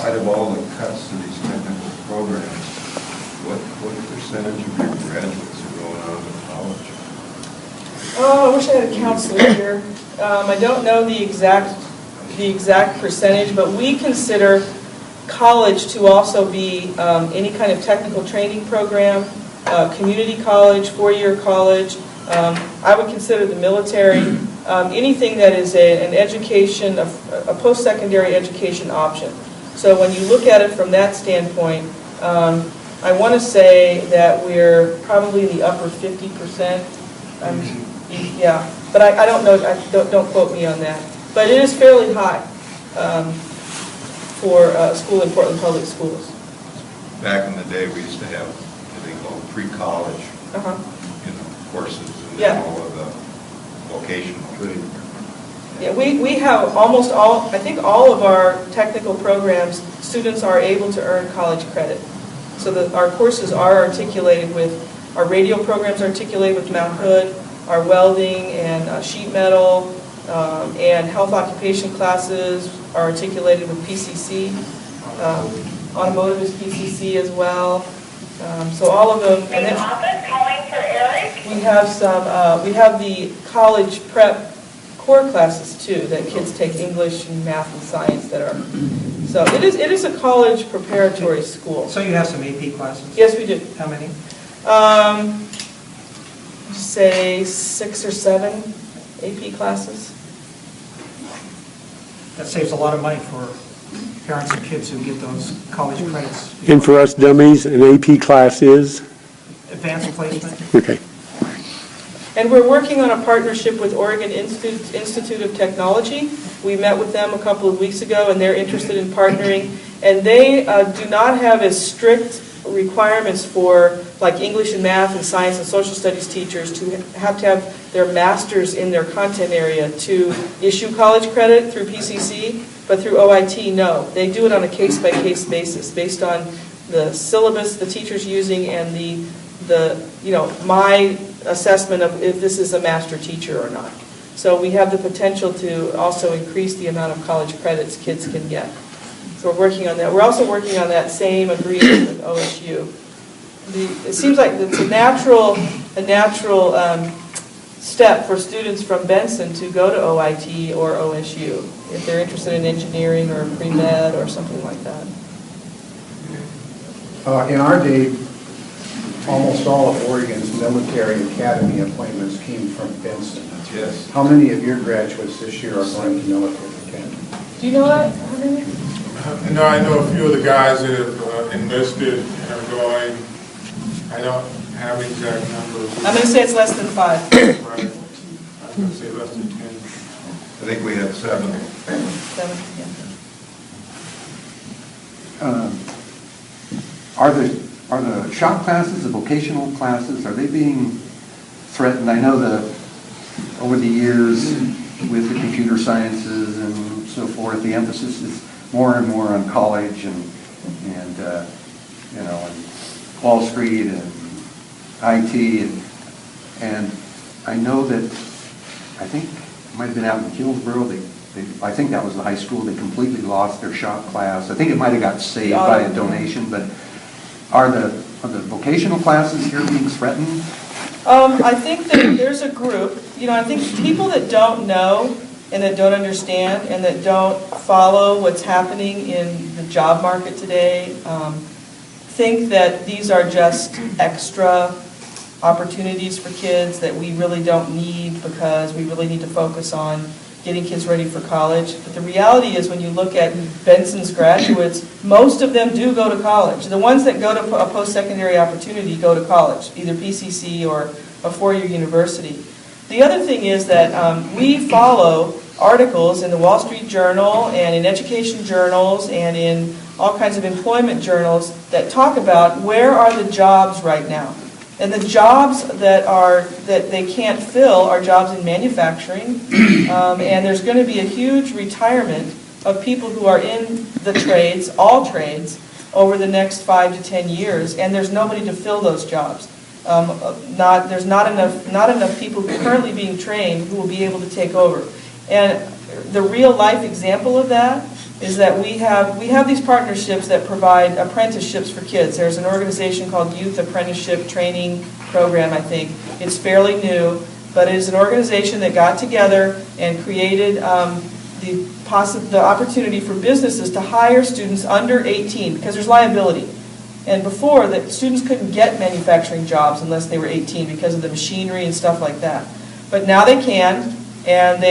spite of all the cuts to these technical programs, what percentage of your graduates are going on to college? Oh, I wish I had a counselor here. I don't know the exact percentage, but we consider college to also be any kind of technical training program, community college, four-year college. I would consider the military, anything that is an education, a post-secondary education option. So when you look at it from that standpoint, I want to say that we're probably in the upper 50%. Yeah, but I don't know. Don't quote me on that. But it is fairly high for a school in Portland Public Schools. Back in the day, we used to have what they call pre-college courses and all of the vocational training. Yeah, we have almost all, I think all of our technical programs, students are able to earn college credit. So that our courses are articulated with, our radio programs are articulated with Mount Hood, our welding and sheet metal and health occupation classes are articulated with PCC. Automotive is PCC as well. So all of them. And then we have some. We have the college prep core classes too that kids take, English and math and science that are. So it is a college preparatory school. So you have some AP classes? Yes, we do. How many? Say 6 or 7 AP classes. That saves a lot of money for parents and kids who get those college credits. And for us dummies, an AP class is? Advanced placement. Okay. And we're working on a partnership with Oregon Institute of Technology. We met with them a couple of weeks ago, and they're interested in partnering. And they do not have as strict requirements for like English and math and science and social studies teachers to have their masters in their content area to issue college credit through PCC, but through OIT, no. They do it on a case-by-case basis based on the syllabus the teacher's using and my assessment of if this is a master teacher or not. So we have the potential to also increase the amount of college credits kids can get. So we're working on that. We're also working on that same agreement with OSU. It seems like it's a natural step for students from Benson to go to OIT or OSU if they're interested in engineering or pre-med or something like that. In our day, almost all of Oregon's military academy appointments came from Benson. Yes. How many of your graduates this year are going to military academy? Do you know that? How many? No, I know a few of the guys that have enlisted and are going. I don't have exact numbers. I'm going to say it's less than 5. Right. I'm going to say less than 10. I think we had 7. 7, yeah. Are the shop classes, the vocational classes, are they being threatened? I know that over the years with the computer sciences and so forth, the emphasis is more and more on college and Wall Street and IT and I know that I think it might have been out in Hillsborough. I think that was the high school. They completely lost their shop class. I think it might have got saved by a donation, but are the vocational classes here being threatened? I think that there's a group, I think people that don't know and that don't understand and that don't follow what's happening in the job market today think that these are just extra opportunities for kids that we really don't need because we really need to focus on getting kids ready for college. But the reality is when you look at Benson's graduates, most of them do go to college. The ones that go to a post-secondary opportunity go to college, either PCC or a four-year university. The other thing is that we follow articles in the Wall Street Journal and in education journals and in all kinds of employment journals that talk about where are the jobs right now. And the jobs that they can't fill are jobs in manufacturing, and there's going to be a huge retirement of people who are in the trades, all trades, over the next 5 to 10 years, and there's nobody to fill those jobs. There's not enough people currently being trained who will be able to take over. And the real life example of that is that we have these partnerships that provide apprenticeships for kids. There's an organization called Youth Apprenticeship Training Program, I think. It's fairly new, but it is an organization that got together and created the opportunity for businesses to hire students under 18 because there's liability. And before, that students couldn't get manufacturing jobs unless they were 18 because of the machinery and stuff like that. But now they can, and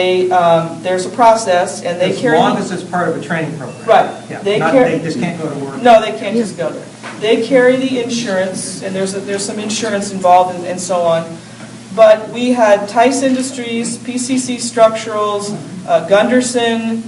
there's a process, and they carry... As long as it's part of a training program. Right. Yeah, They they just can't go to work. No, they can't just go there. They carry the insurance, and there's some insurance involved and so on. But we had Tice Industries, PCC Structurals, Gunderson,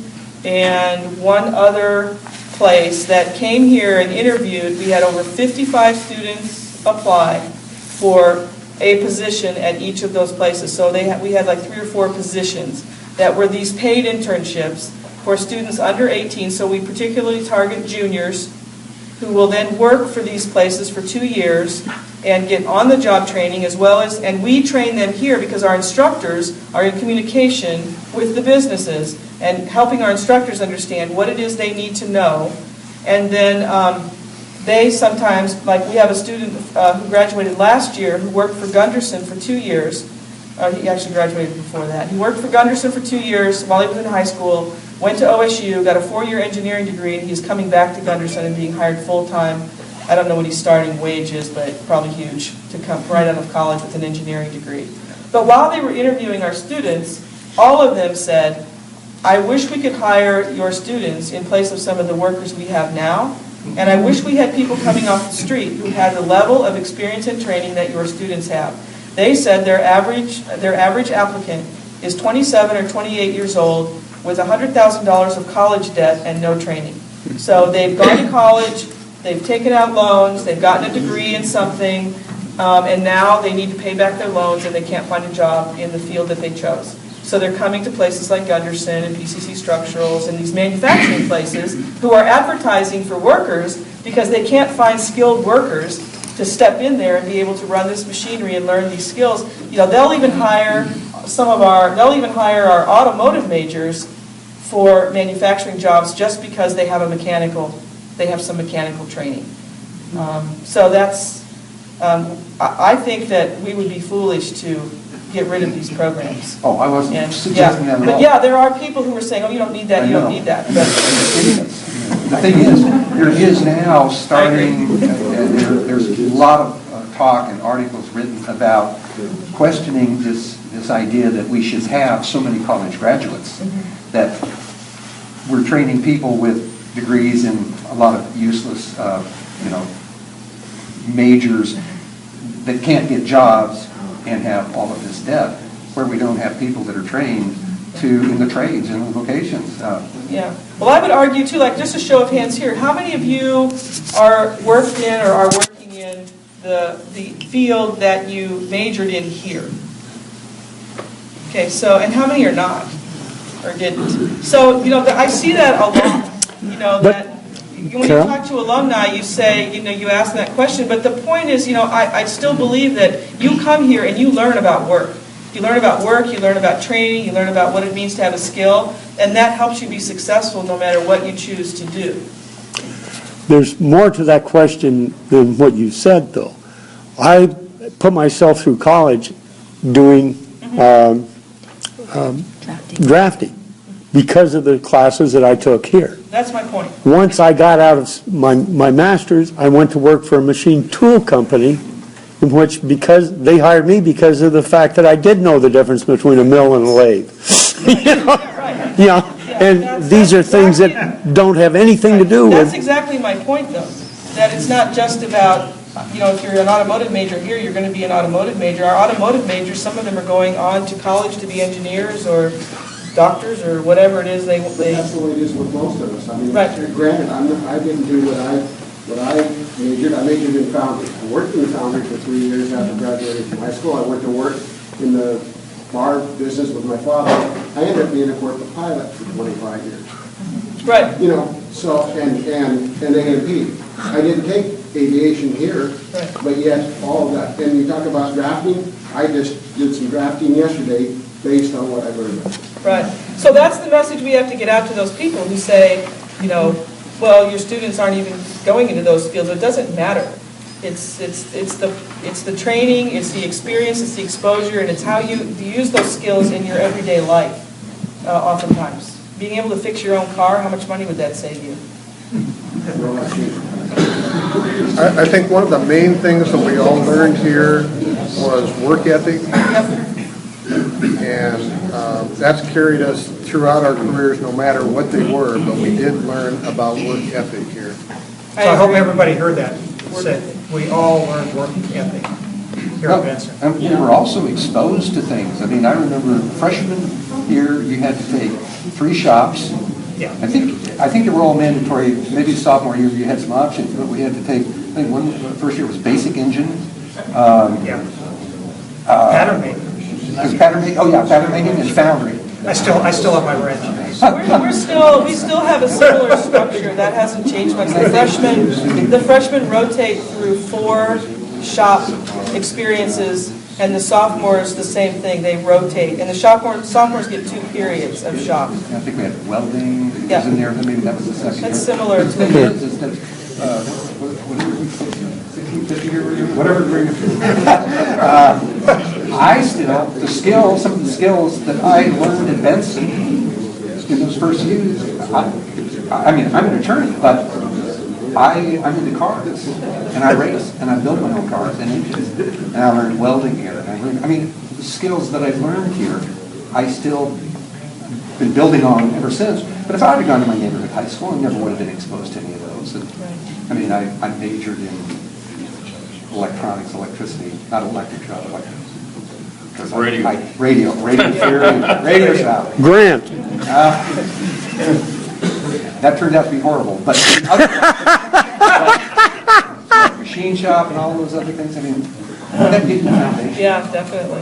and one other place that came here and interviewed. We had over 55 students apply for a position at each of those places. So we had like 3 or 4 positions that were these paid internships for students under 18. So we particularly target juniors who will then work for these places for 2 years and get on-the-job training as well as, and we train them here because our instructors are in communication with the businesses and helping our instructors understand what it is they need to know. And then they sometimes, like we have a student who graduated last year who worked for Gunderson for 2 years. He actually graduated before that. He worked for Gunderson for 2 years while he was in high school, went to OSU, got a 4-year engineering degree, and he's coming back to Gunderson and being hired full-time. I don't know what he's starting wages, but probably huge to come right out of college with an engineering degree. But while they were interviewing our students, all of them said, I wish we could hire your students in place of some of the workers we have now, and I wish we had people coming off the street who had the level of experience and training that your students have. They said their average applicant is 27 or 28 years old with $100,000 of college debt and no training. So they've gone to college, they've taken out loans, they've gotten a degree in something, and now they need to pay back their loans and they can't find a job in the field that they chose. So they're coming to places like Gunderson and PCC Structurals and these manufacturing places who are advertising for workers because they can't find skilled workers to step in there and be able to run this machinery and learn these skills. You know, they'll even hire our automotive majors for manufacturing jobs just because they have some mechanical training. So that's, I think that we would be foolish to get rid of these programs. Oh, I wasn't suggesting that at all. But yeah, there are people who are saying, oh, you don't need that, you don't need that. But the thing is, there is now starting, there's a lot of talk and articles written about questioning this idea that we should have so many college graduates, that we're training people with degrees in a lot of useless, majors that can't get jobs and have all of this debt, where we don't have people that are trained in the trades and the vocations. Yeah. Well, I would argue too, like just a show of hands here, how many of you are worked in or are working in the field that you majored in here? Okay, so, and how many are not or didn't? So, I see that a lot, that when you talk to alumni, you say, you ask that question, but the point is, I still believe that you come here and you learn about work. You learn about work, you learn about training, you learn about what it means to have a skill, and that helps you be successful no matter what you choose to do. There's more to that question than what you said, though. I put myself through college doing drafting because of the classes that I took here. That's my point. Once I got out of my master's, I went to work for a machine tool company, in which, because they hired me because of the fact that I did know the difference between a mill and a lathe. And these are things that don't have anything to do with... That's exactly my point, though, that it's not just about, if you're an automotive major here, you're going to be an automotive major. Our automotive majors, some of them are going on to college to be engineers or doctors or whatever it is they That's the way it is with most of us. I mean, right. Granted, I didn't do what I majored. I majored in foundry. I worked in the foundry for 3 years after graduating from high school. I went to work in the bar business with my father. I ended up being a corporate pilot for 25 years. Right. So, and A&P. I didn't take aviation here, right. But yet all of that. And you talk about drafting, I just did some drafting yesterday based on what I learned. Right. So that's the message we have to get out to those people who say, well, your students aren't even going into those fields. It doesn't matter. It's the training, it's the experience, it's the exposure, and it's how you use those skills in your everyday life, oftentimes. Being able to fix your own car, how much money would that save you? I think one of the main things that we all learned here was work ethic. Yep. And that's carried us throughout our careers, no matter what they were, but we did learn about work ethic here. So I hope everybody heard that. Said we all learned work ethic here at Benson. And we were also exposed to things. I mean, I remember freshman year, you had to take 3 shops. Yeah. I think they were all mandatory. Maybe sophomore year you had some options, but we had to take, I think first year was basic engine. Pattern making. Pattern making, pattern making and foundry. I still have my wrench. We still have a similar structure. That hasn't changed much. The freshmen rotate through 4 shop experiences, and the sophomores the same thing. They rotate, and the sophomores get 2 periods of shop. I think we had welding was in there. Maybe that was the second. That's similar to whatever. Some of the skills that I learned in Benson in those first years. I mean, I'm an attorney, but I'm into cars, and I race, and I build my own cars and engines, and I learned welding here. And the skills that I've learned here, I still been building on ever since. But if I had gone to my neighborhood high school, I never would have been exposed to any of those. And, I majored in electronics, electricity, not electric shop, electric. Radio theory, radio shop. Grant. That turned out to be horrible, but machine shop and all those other things, that gave me the foundation. Yeah, definitely.